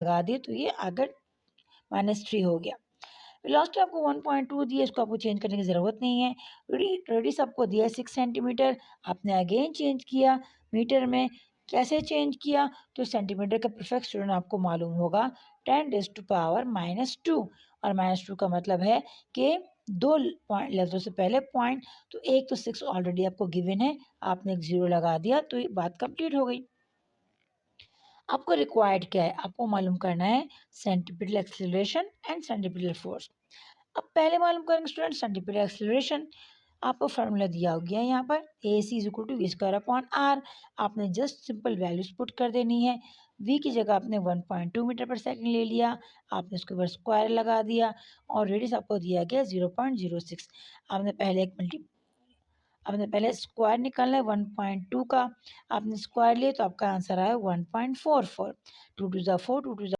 लगा दिए तो ये अगर -3 हो गया। वेलोसिटी आपको 1.2 दी है, इसको आपको चेंज करने की ज़रूरत नहीं है। रेडियस आपको दिया है 6 सेंटीमीटर, आपने अगेन चेंज किया मीटर में। कैसे चेंज किया? तो सेंटीमीटर का परफेक्ट स्टूडेंट आपको मालूम होगा 10⁻⁻2 और -2 का मतलब है कि 2 पॉइंट लफ्ज़ों से पहले पॉइंट, तो एक तो 6 ऑलरेडी आपको गिवन है, आपने एक 0 लगा दिया तो ये बात कंप्लीट हो गई। आपको रिक्वायर्ड क्या है? आपको मालूम करना है centripetal acceleration and centripetal force. अब पहले मालूम करेंगे स्टूडेंट सेंटीपिटल एक्सेलरेशन। आपको फार्मूला दिया हो गया है यहाँ पर a c is equal to v square upon r. आपने जस्ट सिंपल वैल्यूज पुट कर देनी है। वी की जगह आपने 1.2 मीटर पर सेकंड ले लिया, आपने उसके ऊपर स्क्वायर लगा दिया और रेडियस आपको दिया गया 0.06। आपने पहले एक मल्टी आपने पहले स्क्वायर निकालना है 1.2 का, आपने स्क्वायर लिया तो आपका आंसर आया 1.44। 2 टू ज़ा 4, 2 टू